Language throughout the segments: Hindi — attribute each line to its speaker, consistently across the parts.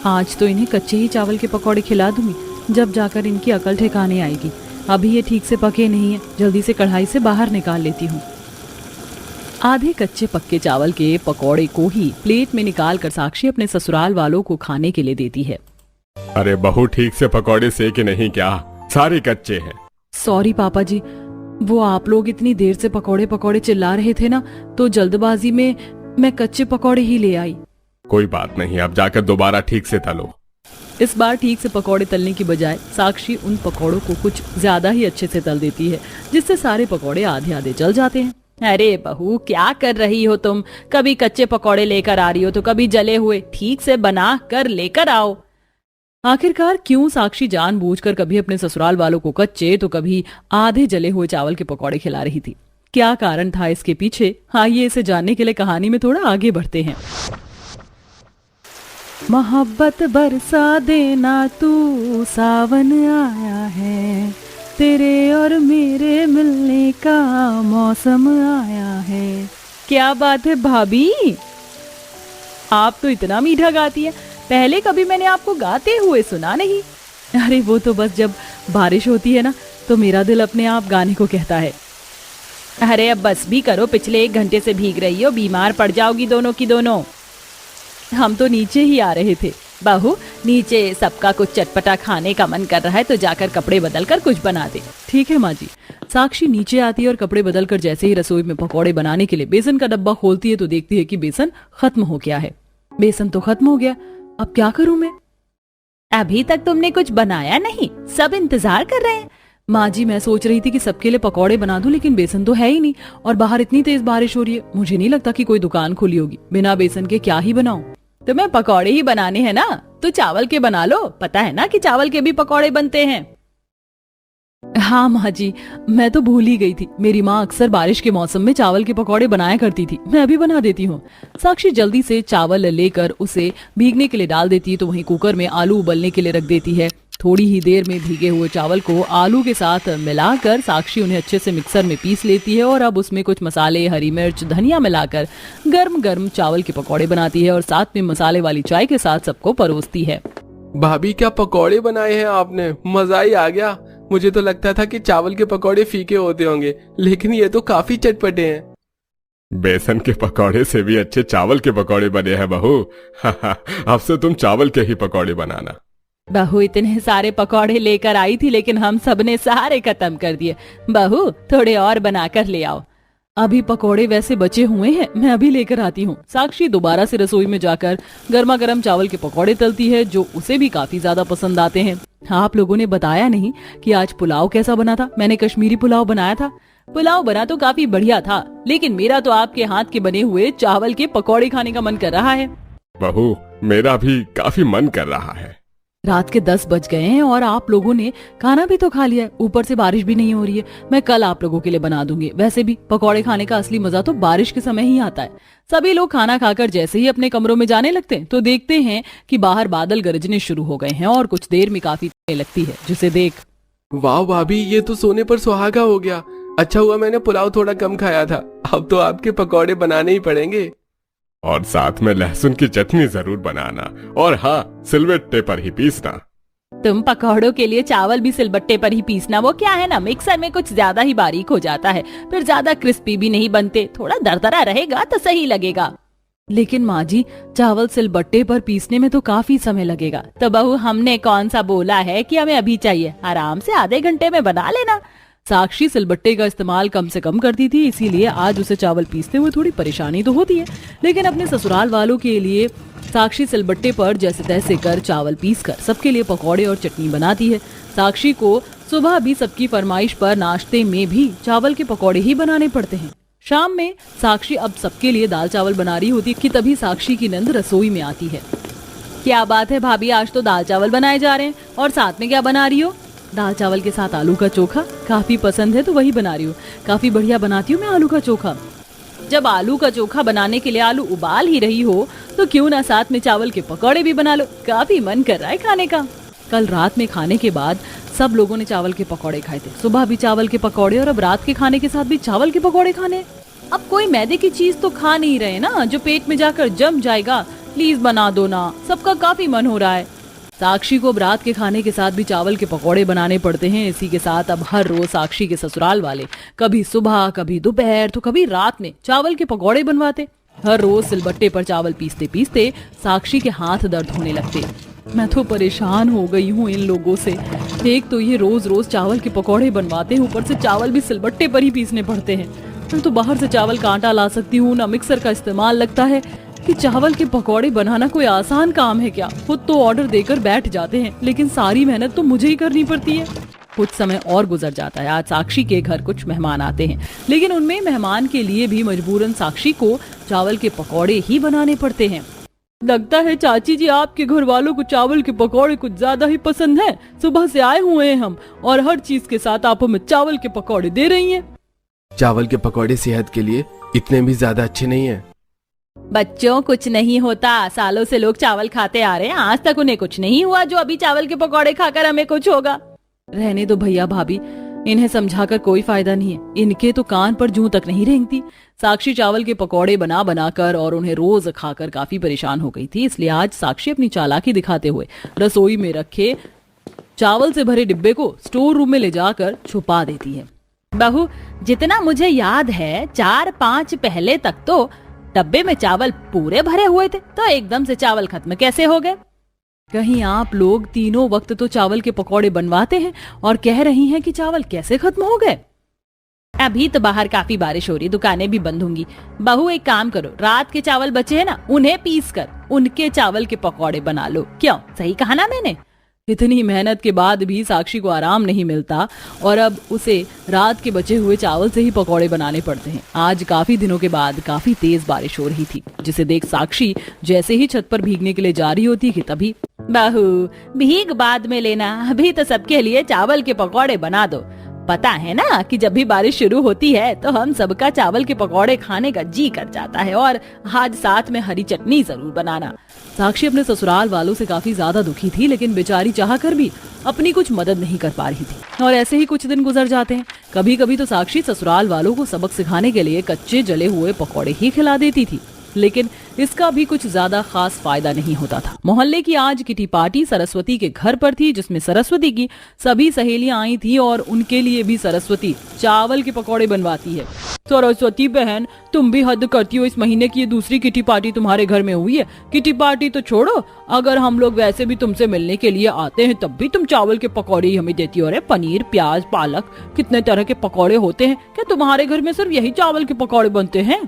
Speaker 1: आज तो इन्हें कच्चे ही चावल के पकौड़े खिला दूंगी, जब जाकर इनकी अकल ठिकाने आएगी। अभी ये ठीक से पके नहीं है, जल्दी से कढ़ाई से बाहर निकाल लेती हूँ। आधे कच्चे पक्के चावल के पकौड़े को ही प्लेट में निकाल कर साक्षी अपने ससुराल वालों को खाने के लिए देती है।
Speaker 2: अरे बहू, ठीक से पकौड़े सेके नहीं क्या? सारे कच्चे हैं।
Speaker 1: सॉरी पापा जी, वो आप लोग इतनी देर से पकौड़े पकौड़े चिल्ला रहे थे ना, तो जल्दबाजी में मैं कच्चे पकौड़े ही ले आई।
Speaker 2: कोई बात नहीं, अब जाकर दोबारा ठीक से तलो।
Speaker 1: इस बार ठीक से पकौड़े तलने की बजाय साक्षी उन पकौड़ों को कुछ ज्यादा ही अच्छे से तल देती है, जिससे सारे पकौड़े आधे आधे जल जाते हैं। अरे बहू, क्या कर रही हो तुम? कभी कच्चे पकौड़े लेकर आ रही हो तो कभी जले हुए। ठीक से बना कर लेकर आओ। आखिरकार क्यों साक्षी जानबूझकर कभी अपने ससुराल वालों को कच्चे तो कभी आधे जले हुए चावल के पकौड़े खिला रही थी? क्या कारण था इसके पीछे? आइए इसे जानने के लिए कहानी में थोड़ा आगे बढ़ते हैं। मोहब्बत बरसा देना तू, सावन आया है, तेरे और मेरे मिलने का मौसम आया है। क्या बात है भाभी, आप तो इतना मीठा गाती है, पहले कभी मैंने आपको गाते हुए सुना नहीं। अरे वो तो बस जब बारिश होती है ना, तो मेरा दिल अपने आप गाने को कहता है। अरे अब बस भी करो, पिछले 1 घंटे से भीग रही हो, बीमार पड़ जाओगी दोनों की दोनों। हम तो नीचे ही आ रहे थे। बहू, नीचे सबका कुछ चटपटा खाने का मन कर रहा है तो जाकर कपड़े बदल कर कुछ बना दे। ठीक है माँ जी। साक्षी नीचे आती है और कपड़े बदल कर जैसे ही रसोई में पकौड़े बनाने के लिए बेसन का डब्बा खोलती है तो देखती है कि बेसन खत्म हो गया है। बेसन तो खत्म हो गया, अब क्या करूं मैं? अभी तक तुमने कुछ बनाया नहीं, सब इंतजार कर रहे हैं। माँ जी, मैं सोच रही थी कि सबके लिए पकौड़े बना दूं, लेकिन बेसन तो है ही नहीं और बाहर इतनी तेज बारिश हो रही है, मुझे नहीं लगता कि कोई दुकान खुली होगी। बिना बेसन के क्या ही बनाऊं? तुम्हें पकौड़े ही बनाने हैं ना, तो चावल के बना लो। पता है ना कि चावल के भी पकौड़े बनते हैं। हाँ माँ जी, मैं तो भूल ही गई थी। मेरी माँ अक्सर बारिश के मौसम में चावल के पकौड़े बनाया करती थी, मैं अभी बना देती हूँ। साक्षी जल्दी से चावल लेकर उसे भीगने के लिए डाल देती है, तो वहीं कुकर में आलू उबलने के लिए रख देती है। थोड़ी ही देर में भीगे हुए चावल को आलू के साथ मिलाकर साक्षी उन्हें अच्छे से मिक्सर में पीस लेती है और अब उसमें कुछ मसाले, हरी मिर्च, धनिया मिलाकर गर्म गर्म चावल के पकौड़े बनाती है और साथ में मसाले वाली चाय के साथ सबको परोसती है।
Speaker 3: भाभी, क्या पकौड़े बनाए हैं आपने? मजा ही आ गया। मुझे तो लगता था कि चावल के पकौड़े फीके होते होंगे, लेकिन ये तो काफी चटपटे हैं।
Speaker 2: बेसन के पकौड़े से भी अच्छे चावल के पकौड़े बने हैं बहू। अब से तुम चावल के ही पकौड़े बनाना।
Speaker 1: बहू इतने सारे पकौड़े लेकर आई थी, लेकिन हम सबने सारे खत्म कर दिए। बहू थोड़े और बनाकर ले आओ। अभी पकौड़े वैसे बचे हुए हैं, मैं अभी लेकर आती हूँ। साक्षी दोबारा से रसोई में जाकर गर्मा गर्म चावल के पकौड़े तलती है, जो उसे भी काफी ज्यादा पसंद आते हैं। आप लोगों ने बताया नहीं कि आज पुलाव कैसा बना था। मैंने कश्मीरी पुलाव बनाया था। पुलाव बना तो काफी बढ़िया था, लेकिन मेरा तो आपके हाथ के बने हुए चावल के पकौड़े खाने का मन कर रहा है।
Speaker 2: बहू, मेरा भी काफी मन कर रहा है।
Speaker 1: रात के 10 बज गए हैं और आप लोगों ने खाना भी तो खा लिया है, ऊपर से बारिश भी नहीं हो रही है। मैं कल आप लोगों के लिए बना दूंगी। वैसे भी पकौड़े खाने का असली मजा तो बारिश के समय ही आता है। सभी लोग खाना खाकर जैसे ही अपने कमरों में जाने लगते हैं तो देखते हैं कि बाहर बादल गरजने शुरू हो गए हैं और कुछ देर में काफी लगती है, जिसे देख
Speaker 3: वाह भाभी, ये तो सोने पर सुहागा हो गया। अच्छा हुआ मैंने पुलाव थोड़ा कम खाया था, अब तो आपके पकौड़े बनाने ही पड़ेंगे।
Speaker 2: और साथ में लहसुन की चटनी जरूर बनाना, और हाँ, सिलबट्टे पर ही पीसना।
Speaker 1: तुम पकौड़ों के लिए चावल भी सिलबट्टे पर ही पीसना। वो क्या है ना, मिक्सर में कुछ ज्यादा ही बारीक हो जाता है, फिर ज्यादा क्रिस्पी भी नहीं बनते। थोड़ा दरदरा रहेगा तो सही लगेगा। लेकिन माँ जी, चावल सिलबट्टे पर पीसने में तो काफी समय लगेगा। तो बहू, हमने कौन सा बोला है कि हमें अभी चाहिए? आराम से आधे घंटे में बना लेना। साक्षी सिलबट्टे का इस्तेमाल कम से कम करती थी, इसीलिए आज उसे चावल पीसते हुए थोड़ी परेशानी तो होती है, लेकिन अपने ससुराल वालों के लिए साक्षी सिलबट्टे पर जैसे तैसे कर चावल पीसकर सबके लिए पकौड़े और चटनी बनाती है। साक्षी को सुबह भी सबकी फरमाइश पर नाश्ते में भी चावल के पकौड़े ही बनाने पड़ते हैं। शाम में साक्षी अब सबके लिए दाल चावल बना रही होती कि तभी साक्षी की नंद रसोई में आती है। क्या बात है भाभी, आज तो दाल चावल बनाए जा रहे हैं, और साथ में क्या बना रही हो? दाल चावल के साथ आलू का चोखा। काफी पसंद है तो वही बना रही हूँ। काफी बढ़िया बनाती हूँ मैं आलू का चोखा। जब आलू का चोखा बनाने के लिए आलू उबाल ही रही हो तो क्यों ना साथ में चावल के पकौड़े भी बना लो। काफी मन कर रहा है खाने का। कल रात में खाने के बाद सब लोगों ने चावल के पकौड़े खाए थे। सुबह भी चावल के पकौड़े और अब रात के खाने के साथ भी चावल के पकौड़े खाने। अब कोई मैदे की चीज तो खा नहीं रहे ना, जो पेट में जाकर जम जाएगा। प्लीज बना दो ना, सबका काफी मन हो रहा है। साक्षी को अब रात के खाने के साथ भी चावल के पकौड़े बनाने पड़ते हैं। इसी के साथ अब हर रोज साक्षी के ससुराल वाले कभी सुबह, कभी दोपहर, तो कभी रात में चावल के पकौड़े बनवाते। हर रोज सिलबट्टे पर चावल पीसते पीसते साक्षी के हाथ दर्द होने लगते। मैं तो परेशान हो गई हूँ इन लोगों से। एक तो ये रोज रोज चावल के पकौड़े बनवाते हैं, ऊपर से चावल भी सिलबट्टे पर ही पीसने पड़ते हैं। मैं तो बाहर से चावल का आटा ला सकती हूँ, ना मिक्सर का इस्तेमाल लगता है। कि चावल के पकौड़े बनाना कोई आसान काम है क्या? खुद तो ऑर्डर देकर बैठ जाते हैं, लेकिन सारी मेहनत तो मुझे ही करनी पड़ती है। कुछ समय और गुजर जाता है। आज साक्षी के घर कुछ मेहमान आते हैं, लेकिन उनमें मेहमान के लिए भी मजबूरन साक्षी को चावल के पकौड़े ही बनाने पड़ते हैं। लगता है चाची जी आपके घर वालों को चावल के पकौड़े कुछ ज्यादा ही पसंद है। सुबह से आए हुए हैं हम, और हर चीज के साथ आप हमें चावल के पकौड़े दे रही हैं।
Speaker 3: चावल के पकौड़े सेहत के लिए इतने भी ज्यादा अच्छे नहीं है।
Speaker 1: बच्चों कुछ नहीं होता, सालों से लोग चावल खाते आ रहे हैं, आज तक उन्हें कुछ नहीं हुआ जो अभी चावल के पकौड़े खाकर हमें कुछ होगा। रहने दो भैया भाभी, इन्हें समझाकर कोई फायदा नहीं है। इनके तो कान पर जूं तक नहीं रेंगती। साक्षी चावल के पकौड़े बना बनाकर और उन्हें रोज खाकर काफी परेशान हो गई थी। इसलिए आज साक्षी अपनी चालाकी दिखाते हुए रसोई में रखे चावल से भरे डिब्बे को स्टोर रूम में ले जाकर छुपा देती है। बहू, जितना मुझे याद है 4-5 पहले तक तो डब्बे में चावल पूरे भरे हुए थे, तो एकदम से चावल खत्म कैसे हो गए? कहीं आप लोग तीनों वक्त तो चावल के पकौड़े बनवाते हैं और कह रही हैं कि चावल कैसे खत्म हो गए? अभी तो बाहर काफी बारिश हो रही, दुकानें भी बंद होंगी। बहू एक काम करो, रात के चावल बचे हैं ना, उन्हें पीस कर उनके चावल के पकौड़े बना लो। क्यों, सही कहा ना मैंने? इतनी मेहनत के बाद भी साक्षी को आराम नहीं मिलता और अब उसे रात के बचे हुए चावल से ही पकौड़े बनाने पड़ते हैं। आज काफी दिनों के बाद काफी तेज बारिश हो रही थी, जिसे देख साक्षी जैसे ही छत पर भीगने के लिए जा रही होती कि तभी, बहू भीग बाद में लेना, अभी तो सबके लिए चावल के पकौड़े बना दो। पता है ना कि जब भी बारिश शुरू होती है तो हम सबका चावल के पकौड़े खाने का जी कर जाता है, और आज साथ में हरी चटनी जरूर बनाना। साक्षी अपने ससुराल वालों से काफी ज्यादा दुखी थी, लेकिन बेचारी चाहकर भी अपनी कुछ मदद नहीं कर पा रही थी। और ऐसे ही कुछ दिन गुजर जाते हैं। कभी कभी तो साक्षी ससुराल वालों को सबक सिखाने के लिए कच्चे जले हुए पकौड़े ही खिला देती थी, लेकिन इसका भी कुछ ज्यादा खास फायदा नहीं होता था। मोहल्ले की आज किटी पार्टी सरस्वती के घर पर थी, जिसमें सरस्वती की सभी सहेलियां आई थी और उनके लिए भी सरस्वती चावल के पकौड़े बनवाती है। सरस्वती बहन, तुम भी हद करती हो। इस महीने की ये दूसरी किटी पार्टी तुम्हारे घर में हुई है। किटी पार्टी तो छोड़ो, अगर हम लोग वैसे भी तुमसे मिलने के लिए आते हैं तब भी तुम चावल के पकौड़े ही हमें देती हो। अरे पनीर, प्याज, पालक, कितने तरह के पकौड़े होते हैं। क्या तुम्हारे घर में सिर्फ यही चावल के पकौड़े बनते हैं?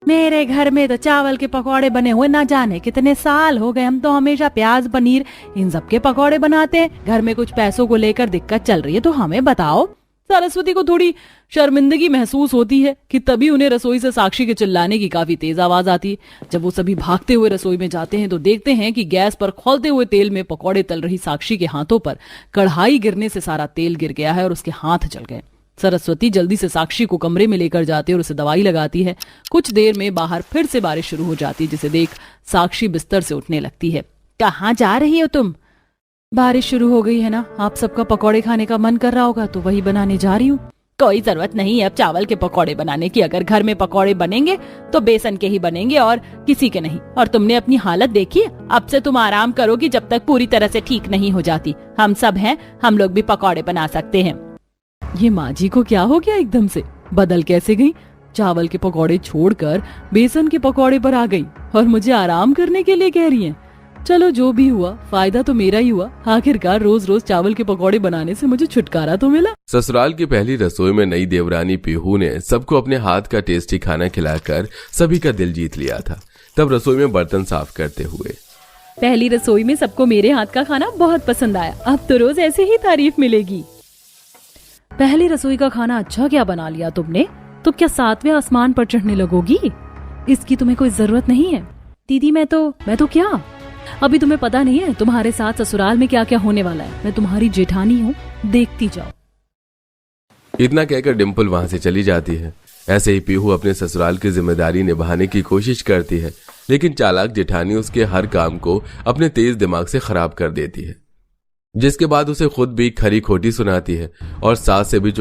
Speaker 1: मेरे घर में तो चावल के पकौड़े बने हुए ना जाने कितने साल हो गए। हम तो हमेशा प्याज, पनीर, इन सब के पकौड़े बनाते हैं। घर में कुछ पैसों को लेकर दिक्कत चल रही है तो हमें बताओ। सरस्वती को थोड़ी शर्मिंदगी महसूस होती है कि तभी उन्हें रसोई से साक्षी के चिल्लाने की काफी तेज आवाज आती है। जब वो सभी भागते हुए रसोई में जाते हैं तो देखते हैं कि गैस पर खौलते हुए तेल में पकौड़े तल रही साक्षी के हाथों पर कढ़ाई गिरने से सारा तेल गिर गया है और उसके हाथ जल गए। सरस्वती जल्दी से साक्षी को कमरे में लेकर जाती है और उसे दवाई लगाती है। कुछ देर में बाहर फिर से बारिश शुरू हो जाती है, जिसे देख साक्षी बिस्तर से उठने लगती है। कहाँ जा रही हो तुम? बारिश शुरू हो गई है ना, आप सबका पकौड़े खाने का मन कर रहा होगा तो वही बनाने जा रही हूँ। कोई जरूरत नहीं है अब चावल के पकौड़े बनाने की। अगर घर में पकौड़े बनेंगे तो बेसन के ही बनेंगे और किसी के नहीं। और तुमने अपनी हालत देखी है, अब से तुम आराम करोगी जब तक पूरी तरह से ठीक नहीं हो जाती। हम सब हैं, हम लोग भी पकौड़े बना सकते हैं। ये माँ जी को क्या हो गया, एकदम से बदल कैसे गई? चावल के पकौड़े छोड़कर बेसन के पकौड़े पर आ गई और मुझे आराम करने के लिए कह रही हैं। चलो जो भी हुआ, फायदा तो मेरा ही हुआ। आखिरकार रोज रोज चावल के पकौड़े बनाने से मुझे छुटकारा तो मिला।
Speaker 3: ससुराल की पहली रसोई में नई देवरानी पीहू ने सबको अपने हाथ का टेस्टी खाना खिलाकर सभी का दिल जीत लिया था। तब रसोई में बर्तन साफ करते हुए,
Speaker 1: पहली रसोई में सबको मेरे हाथ का खाना बहुत पसंद आया, अब तो रोज ऐसे ही तारीफ मिलेगी। पहली रसोई का खाना अच्छा क्या बना लिया तुमने? तो क्या 7वें आसमान पर चढ़ने लगोगी? इसकी तुम्हें कोई जरूरत नहीं है। दीदी मैं तो क्या, अभी तुम्हें पता नहीं है तुम्हारे साथ ससुराल में क्या क्या होने वाला है। मैं तुम्हारी जेठानी हूँ, देखती जाओ।
Speaker 3: इतना कहकर डिम्पल वहां से चली जाती है। ऐसे ही पीहू अपने ससुराल की जिम्मेदारी निभाने की कोशिश करती है, लेकिन चालाक जेठानी उसके हर काम को अपने तेज दिमाग से खराब कर देती है, जिसके बाद उसे खुद भी खरी खोटी सुनाती है और सास से भी